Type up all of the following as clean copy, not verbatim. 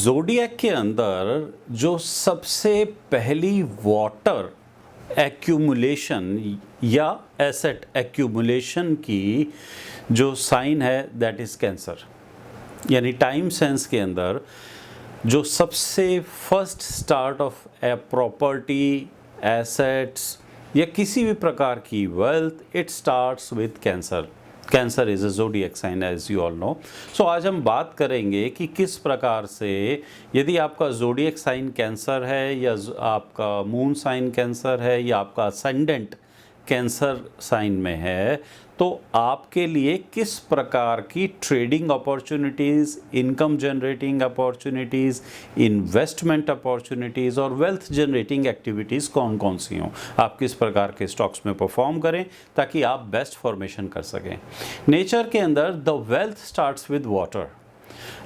Zodiac के अंदर जो सबसे पहली वाटर एक्यूमुलेशन या एसेट एक्यूमुलेशन की जो साइन है दैट इज़ कैंसर। यानी टाइम सेंस के अंदर जो सबसे first start of a property, assets या किसी भी प्रकार की wealth, it starts with cancer. Cancer is a zodiac sign as you all know. So आज हम बात करेंगे कि किस प्रकार से यदि आपका ज़ोडिएक साइन कैंसर है या आपका मून साइन कैंसर है या आपका असेंडेंट कैंसर साइन में है, तो आपके लिए किस प्रकार की trading opportunities, income generating opportunities, investment opportunities और वेल्थ जनरेटिंग एक्टिविटीज़ कौन कौन सी हों, आप किस प्रकार के स्टॉक्स में परफॉर्म करें ताकि आप बेस्ट फॉर्मेशन कर सकें। नेचर के अंदर the wealth starts with water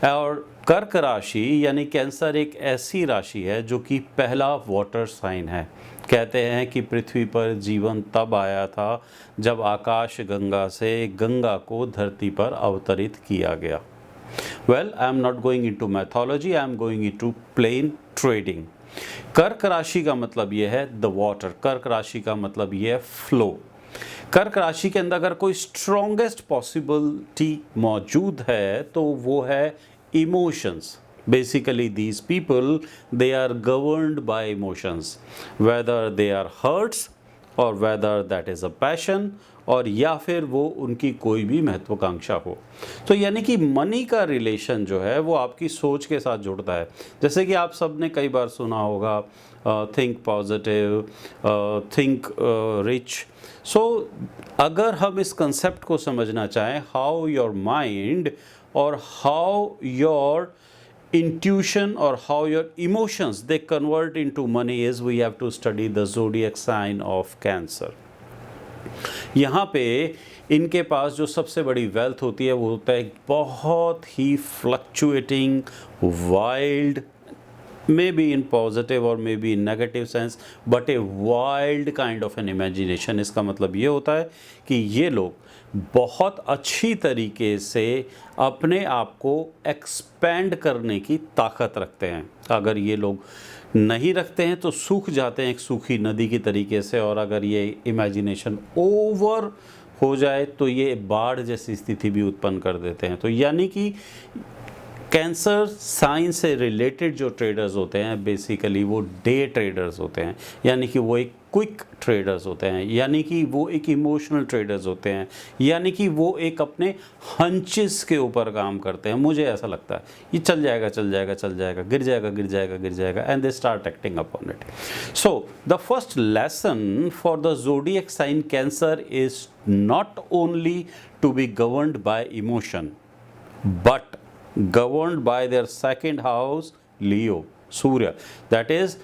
और कर्क राशि यानी कैंसर एक ऐसी राशि है जो कि पहला वाटर साइन है। कहते हैं कि पृथ्वी पर जीवन तब आया था जब आकाश गंगा से गंगा को धरती पर अवतरित किया गया। Well, I am not going into mythology, I am going into plain trading. कर्क राशि का मतलब यह है द वाटर, कर्क राशि का मतलब यह है फ्लो। कर्क राशि के अंदर अगर कोई स्ट्रॉन्गेस्ट पॉसिबिलिटी मौजूद है तो वो है emotions. Basically these people, they are governed by emotions, whether they are hurts or whether that is a passion और या फिर वो उनकी कोई भी महत्वाकांक्षा हो। तो यानी कि मनी का रिलेशन जो है वो आपकी सोच के साथ जुड़ता है। जैसे कि आप सब ने कई बार सुना होगा थिंक पॉजिटिव, थिंक रिच। सो अगर हम इस कंसेप्ट को समझना चाहें, हाउ योर माइंड और how your intuition or how your emotions they convert into money is we have to study the zodiac sign of cancer। यहाँ पे इनके पास जो सबसे बड़ी वेल्थ होती है वो होता है एक बहुत ही fluctuating, wild, maybe in positive और maybe in negative sense, but a wild kind of an imagination. इसका मतलब ये होता है कि ये लोग बहुत अच्छी तरीके से अपने आप को एक्सपेंड करने की ताकत रखते हैं। अगर ये लोग नहीं रखते हैं तो सूख जाते हैं एक सूखी नदी की तरीके से, और अगर ये इमेजिनेशन ओवर हो जाए तो ये बाढ़ जैसी स्थिति भी उत्पन्न कर देते हैं। तो यानी कि कैंसर साइन से रिलेटेड जो ट्रेडर्स होते हैं बेसिकली वो डे ट्रेडर्स होते हैं, यानी कि वो एक क्विक ट्रेडर्स होते हैं, यानी कि वो एक इमोशनल ट्रेडर्स होते हैं, यानी कि वो एक अपने हंचेस के ऊपर काम करते हैं। मुझे ऐसा लगता है ये चल जाएगा चल जाएगा चल जाएगा, गिर जाएगा गिर जाएगा गिर जाएगा, and they start acting upon it. So the first lesson for the zodiac sign Cancer is not only to be governed by emotion but governed by their second house Leo, सूर्य। दैट इज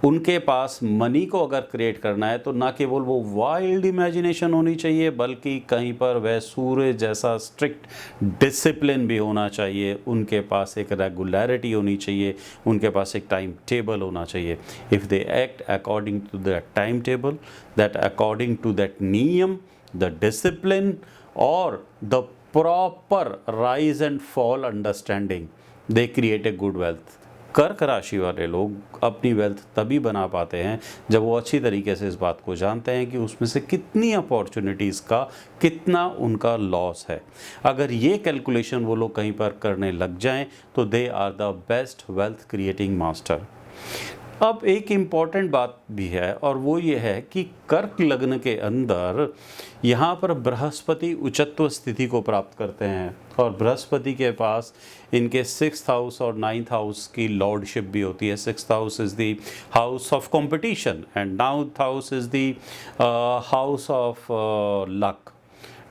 उनके पास money को अगर create करना है तो ना केवल वो वाइल्ड इमेजिनेशन होनी चाहिए बल्कि कहीं पर वह सूर्य जैसा स्ट्रिक्ट डिसिप्लिन भी होना चाहिए। उनके पास एक रेगुलरिटी होनी चाहिए, उनके पास एक टाइम टेबल होना चाहिए। If they act according to that time table, that according to that नियम, द डिसिप्लिन और the proper rise and fall understanding, they create a good wealth. कर्क राशि वाले लोग अपनी वेल्थ तभी बना पाते हैं जब वो अच्छी तरीके से इस बात को जानते हैं कि उसमें से कितनी अपॉर्चुनिटीज़ का कितना उनका लॉस है। अगर ये कैलकुलेशन वो लोग कहीं पर करने लग जाएं तो they are the best wealth creating master. अब एक इम्पॉर्टेंट बात भी है और वो ये है कि कर्क लग्न के अंदर यहाँ पर बृहस्पति उच्चत्व स्थिति को प्राप्त करते हैं और बृहस्पति के पास इनके 6th हाउस और 9th हाउस की लॉर्डशिप भी होती है। 6th house is the house of competition and 9th house is the house of luck,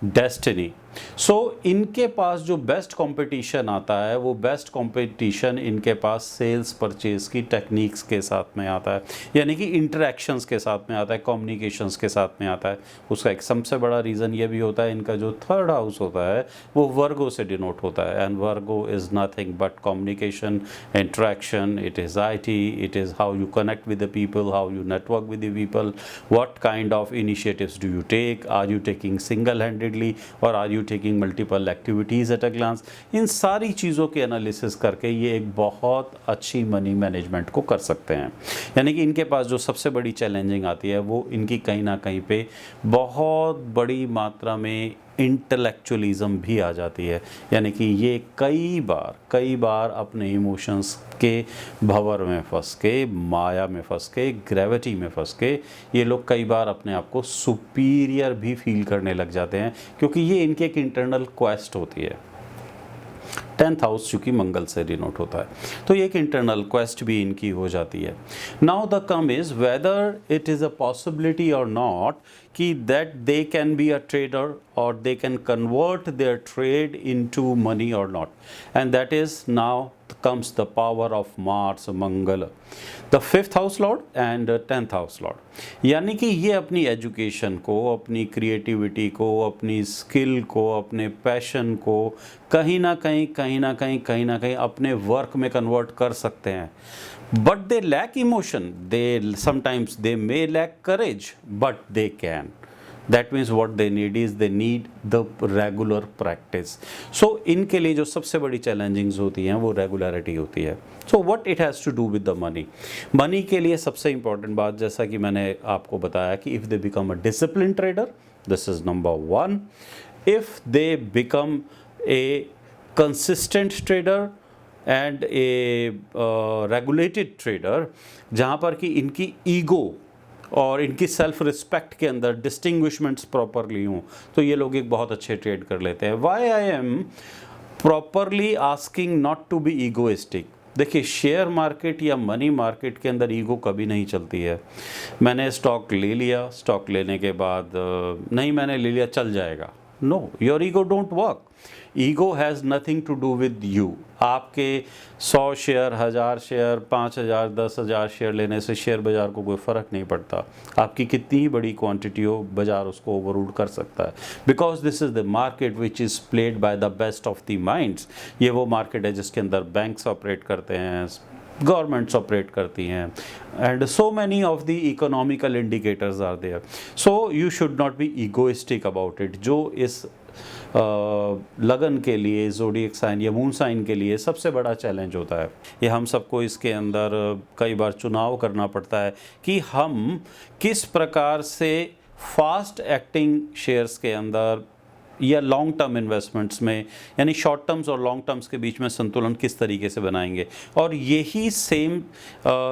destiny. So इनके पास जो बेस्ट कंपटीशन आता है वो बेस्ट कंपटीशन इनके पास सेल्स परचेज की टेक्निक्स के साथ में आता है, यानी कि इंटरेक्शंस के साथ में आता है, कम्युनिकेशंस के साथ में आता है। उसका एक सबसे बड़ा रीज़न ये भी होता है इनका जो 3rd हाउस होता है वो वर्गो से डिनोट होता है, and Virgo is nothing but communication, interaction, it is IT, it is how you connect with the people, how you network with the people, what kind of initiatives do you take, are you taking single handedly और are you undertaking multiple activities at a glance, इन सारी चीज़ों के analysis करके ये एक बहुत अच्छी मनी मैनेजमेंट को कर सकते हैं। यानी कि इनके पास जो सबसे बड़ी चैलेंजिंग आती है वो इनकी कहीं ना कहीं पे बहुत बड़ी मात्रा में इंटेलेक्चुअलिज्म भी आ जाती है। यानी कि ये कई बार अपने इमोशंस के भंवर में फंस के, माया में फंस के, ग्रेविटी में फंस के ये लोग कई बार अपने आप को सुपीरियर भी फील करने लग जाते हैं, क्योंकि ये इनकी एक इंटरनल क्वेस्ट होती है। 10th हाउस चूँकि मंगल से डिनोट होता है, तो ये एक इंटरनल क्वेस्ट भी इनकी हो जाती है। Now the come is whether it is a possibility और नॉट कि that they can be a trader और they can convert their trade into money और not, and that is now comes the power of Mars, Mangal, the 5th house lord and 10th house lord. यानी कि ये अपनी education को, अपनी creativity को, अपनी स्किल को, अपने पैशन को कहीं ना कहीं अपने वर्क में कन्वर्ट कर सकते हैं। But they lack emotion, they sometimes they may lack courage, but they can. That means what they need is they need the regular practice. So इनके लिए जो सबसे बड़ी चैलेंजिंग्स होती हैं वो रेगुलरिटी होती है। So what it has to do with the money? Money के लिए सबसे इम्पॉर्टेंट बात, जैसा कि मैंने आपको बताया कि if they become a disciplined trader, this is number one. If they become a consistent trader and a regulated trader, जहाँ पर कि इनकी ईगो और इनकी सेल्फ रिस्पेक्ट के अंदर डिस्टिंग्विशमेंट्स प्रॉपरली हों, तो ये लोग एक बहुत अच्छे ट्रेड कर लेते हैं। Why I am properly asking not to be egoistic. देखिए, शेयर मार्केट या मनी मार्केट के अंदर ईगो कभी नहीं चलती है। मैंने स्टॉक ले लिया, स्टॉक लेने के बाद नहीं मैंने ले लिया चल जाएगा। No, your ego don't work. Ego has nothing to do with you. आपके 100 शेयर, 1000 शेयर, 5000, 10,000 शेयर लेने से शेयर बाज़ार को कोई फ़र्क नहीं पड़ता। आपकी कितनी ही बड़ी क्वांटिटी हो, बाज़ार उसको ओवररूल कर सकता है, because this is the market which is played by the best of the minds. ये वो मार्केट है जिसके अंदर बैंक्स ऑपरेट करते हैं, गवर्नमेंट्स ऑपरेट करती हैं, and so many of the economical indicators are there. So you should not be egoistic about it. जो इस लगन के लिए, ज़ोडिएक साइन या मून साइन के लिए सबसे बड़ा चैलेंज होता है। ये हम सबको इसके अंदर कई बार चुनाव करना पड़ता है कि हम किस प्रकार से फास्ट एक्टिंग शेयर्स के अंदर या लॉन्ग टर्म इन्वेस्टमेंट्स में, यानी शॉर्ट टर्म्स और लॉन्ग टर्म्स के बीच में संतुलन किस तरीके से बनाएंगे। और यही सेम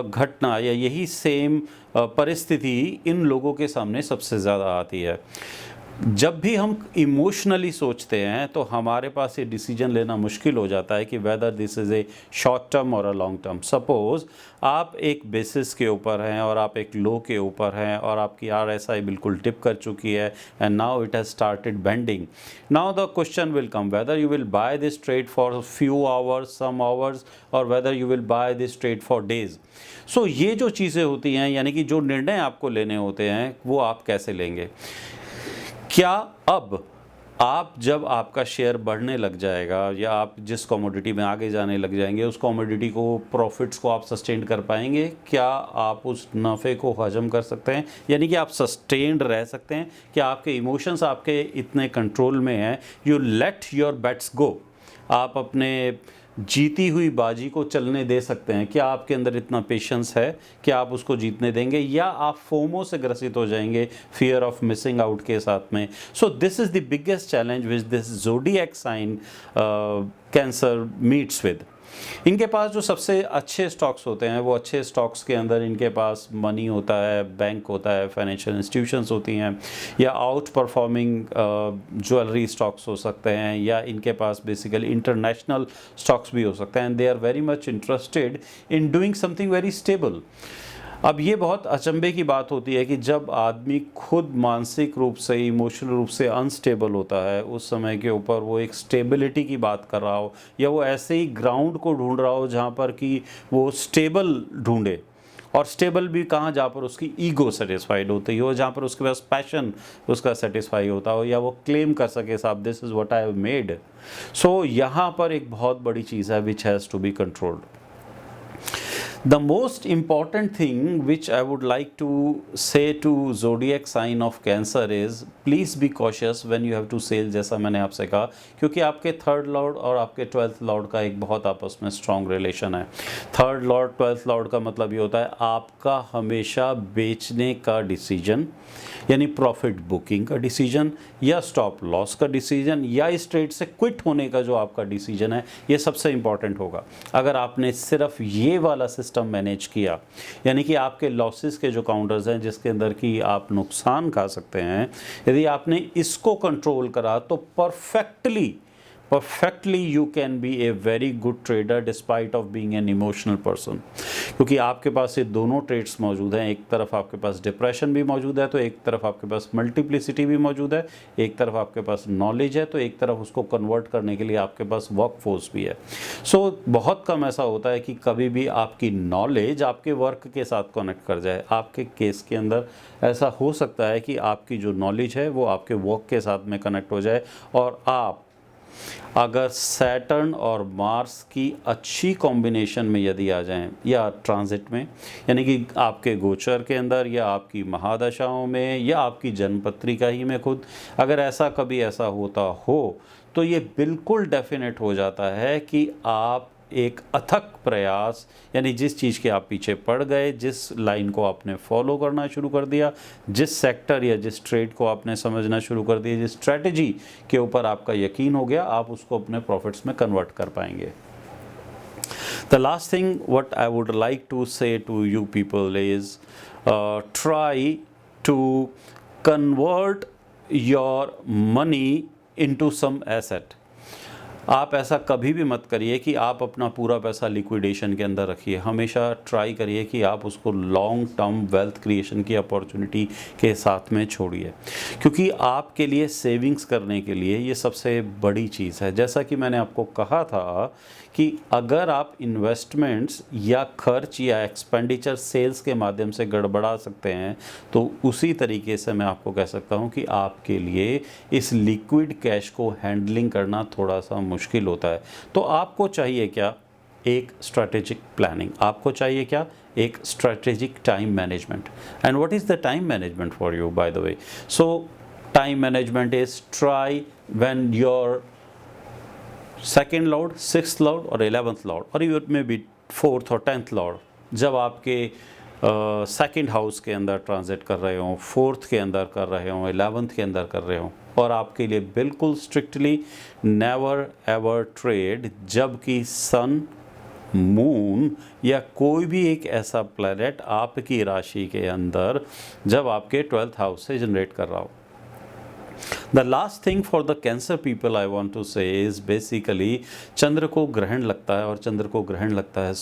घटना या यही सेम परिस्थिति इन लोगों के सामने सबसे ज़्यादा आती है। जब भी हम इमोशनली सोचते हैं तो हमारे पास ये डिसीजन लेना मुश्किल हो जाता है कि whether this is a short term और अ लॉन्ग टर्म। सपोज़ आप एक बेसिस के ऊपर हैं और आप एक लो के ऊपर हैं और आपकी RSI बिल्कुल टिप कर चुकी है and now it has started bending. Now the question will come whether you will buy this trade for few hours, some hours, और whether you will buy this trade for days. So ये जो चीज़ें होती हैं, यानी कि जो निर्णय आपको लेने होते हैं, वो आप कैसे लेंगे। क्या अब आप जब आपका शेयर बढ़ने लग जाएगा या आप जिस कमोडिटी में आगे जाने लग जाएंगे, उस कमोडिटी को, प्रॉफिट्स को आप सस्टेन कर पाएंगे? क्या आप उस नफ़े को हजम कर सकते हैं, यानी कि आप सस्टेन्ड रह सकते हैं? क्या आपके इमोशंस आपके इतने कंट्रोल में हैं, यू लेट योर बेट्स गो, आप अपने जीती हुई बाजी को चलने दे सकते हैं? क्या आपके अंदर इतना पेशेंस है कि आप उसको जीतने देंगे, या आप फोमो से ग्रसित हो जाएंगे, फियर ऑफ मिसिंग आउट के साथ में? So this is the biggest challenge which this zodiac sign Cancer meets with. इनके पास जो सबसे अच्छे स्टॉक्स होते हैं, वो अच्छे स्टॉक्स के अंदर इनके पास मनी होता है, बैंक होता है, फाइनेंशियल इंस्टीट्यूशंस होती हैं, या आउट परफॉर्मिंग ज्वेलरी स्टॉक्स हो सकते हैं, या इनके पास बेसिकली इंटरनेशनल स्टॉक्स भी हो सकते हैं। And they are very much interested in doing something very stable. अब ये बहुत अचंभे की बात होती है कि जब आदमी खुद मानसिक रूप से, इमोशनल रूप से अनस्टेबल होता है, उस समय के ऊपर वो एक स्टेबिलिटी की बात कर रहा हो, या वो ऐसे ही ग्राउंड को ढूंढ रहा हो जहाँ पर कि वो स्टेबल ढूंढे, और स्टेबल भी कहाँ, जहाँ पर उसकी ईगो सेटिस्फाइड होती हो, जहाँ पर उसके पास पैशन उसका सेटिस्फाई होता हो, या वो क्लेम कर सके साहब this is what I have made. So यहाँ पर एक बहुत बड़ी चीज़ है which has to be controlled. The most important thing which I would like to say to zodiac sign of Cancer is please be cautious when you have to sell, जैसा मैंने आपसे कहा, क्योंकि आपके थर्ड लॉर्ड और आपके 12th Lord का एक बहुत आपस में स्ट्रॉन्ग रिलेशन है। थर्ड लॉर्ड 12th लॉर्ड का मतलब ये होता है आपका हमेशा बेचने का डिसीजन, यानी प्रॉफिट बुकिंग का डिसीजन या स्टॉप लॉस का डिसीजन या इस ट्रेड से क्विट होने का जो आपका डिसीजन है, ये सबसे इंपॉर्टेंट होगा। अगर आपने सिर्फ ये वाला सिस्टम मैनेज किया, यानी कि आपके लॉसेस के जो काउंटर्स हैं जिसके अंदर कि आप नुकसान खा सकते हैं, यदि आपने इसको कंट्रोल करा तो perfectly you can be a very good trader despite of being an emotional person. क्योंकि आपके पास ये दोनों ट्रेड्स मौजूद हैं, एक तरफ आपके पास डिप्रेशन भी मौजूद है, तो एक तरफ आपके पास मल्टीप्लिसिटी भी मौजूद है, एक तरफ आपके पास नॉलेज है, तो एक तरफ उसको कन्वर्ट करने के लिए आपके पास वर्क फोर्स भी है। सो बहुत कम ऐसा होता है कि कभी भी आपकी नॉलेज आपके वर्क के साथ कनेक्ट कर जाए। आपके केस के अंदर ऐसा हो सकता है कि आपकी जो नॉलेज है वो आपके वर्क के साथ में कनेक्ट हो जाए, और आप अगर सैटर्न और मार्स की अच्छी कॉम्बिनेशन में यदि आ जाएं या ट्रांजिट में, यानी कि आपके गोचर के अंदर या आपकी महादशाओं में या आपकी जन्मपत्रिका ही में खुद अगर ऐसा कभी ऐसा होता हो, तो ये बिल्कुल डेफिनेट हो जाता है कि आप एक अथक प्रयास, यानी जिस चीज़ के आप पीछे पड़ गए, जिस लाइन को आपने फॉलो करना शुरू कर दिया, जिस सेक्टर या जिस ट्रेड को आपने समझना शुरू कर दिया, जिस स्ट्रेटजी के ऊपर आपका यकीन हो गया, आप उसको अपने प्रॉफिट्स में कन्वर्ट कर पाएंगे। The last thing what I would like to say to you people is try to convert your money into some asset। आप ऐसा कभी भी मत करिए कि आप अपना पूरा पैसा लिक्विडेशन के अंदर रखिए। हमेशा ट्राई करिए कि आप उसको लॉन्ग टर्म वेल्थ क्रिएशन की अपॉर्चुनिटी के साथ में छोड़िए, क्योंकि आपके लिए सेविंग्स करने के लिए ये सबसे बड़ी चीज़ है। जैसा कि मैंने आपको कहा था कि अगर आप इन्वेस्टमेंट्स या खर्च या एक्सपेंडिचर सेल्स के माध्यम से गड़बड़ा सकते हैं, तो उसी तरीके से मैं आपको कह सकता हूं कि आपके लिए इस लिक्विड कैश को हैंडलिंग करना थोड़ा सा मुश्किल होता है। तो आपको चाहिए क्या? एक स्ट्रैटेजिक प्लानिंग। आपको चाहिए क्या? एक strategic time management. And what is the time management for you, by the way? So time management is try when your second Lord, sixth Lord और 11th लॉर्ड और इवन में भी 4th और 10th Lord जब आपके second house के अंदर transit कर रहे हों, 4th के अंदर कर रहे हों, 11th के अंदर कर रहे हों, और आपके लिए बिल्कुल स्ट्रिक्टली नेवर एवर ट्रेड जबकि सन, मून या कोई भी एक ऐसा प्लैनेट आपकी राशि के अंदर जब आपके 12th हाउस से जनरेट कर रहा हो। The last thing for the Cancer people I want to say is basically चंद्र को ग्रहण लगता है, और चंद्र को ग्रहण लगता है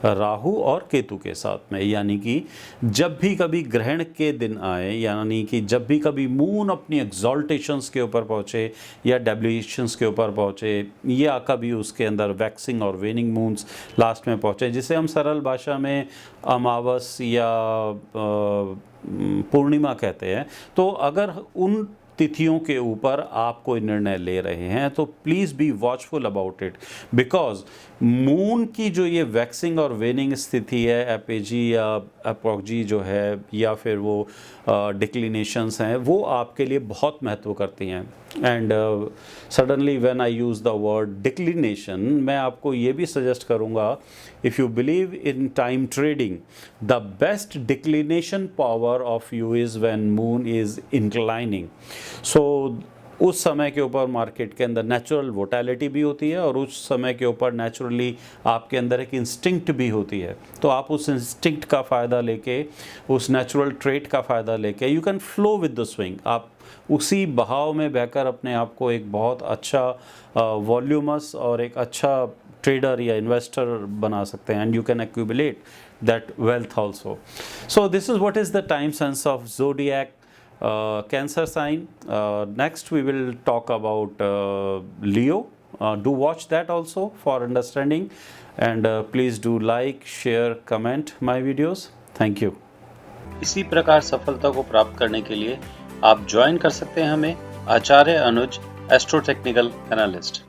राहु और केतु के साथ में। यानी कि जब भी कभी ग्रहण के दिन आए, यानी कि जब भी कभी मून अपनी एक्सॉल्टेशंस के ऊपर पहुँचे या डेब्लिशंस के ऊपर पहुँचे, या कभी उसके अंदर वैक्सिंग और वेनिंग मून्स लास्ट में पहुँचे, जिसे हम सरल भाषा में अमावस या पूर्णिमा कहते हैं, तो अगर उन तिथियों के ऊपर आप कोई निर्णय ले रहे हैं तो please be watchful about it, because moon की जो ये वैक्सिंग और वेनिंग स्थिति है, एपेजी या अपोक्जी जो है, या फिर वो डिक्लिनेशंस हैं, वो आपके लिए बहुत महत्व करती हैं। And suddenly when I use the word declination, मैं आपको ये भी सजेस्ट करूँगा, if you believe in time trading, the best declination power of you is when moon is inclining. So उस समय के ऊपर मार्केट के अंदर नेचुरल वोटैलिटी भी होती है, और उस समय के ऊपर नेचुरली आपके अंदर एक इंस्टिंक्ट भी होती है। तो आप उस इंस्टिंक्ट का फ़ायदा लेके, उस नेचुरल ट्रेट का फ़ायदा लेके, you can flow with the swing. आप उसी बहाव में बहकर अपने आप को एक बहुत अच्छा वॉल्यूमस और एक अच्छा ट्रेडर या इन्वेस्टर बना सकते हैं, and you can accumulate that wealth also. So this is what is the time sense of zodiac Cancer sign. Next we will talk about Leo. Do watch that also for understanding, and please do like, share, comment my videos. Thank you. इसी प्रकार सफलता को प्राप्त करने के लिए आप join कर सकते हैं हमें, आचार्य अनुज एस्ट्रो टेक्निकल एनालिस्ट।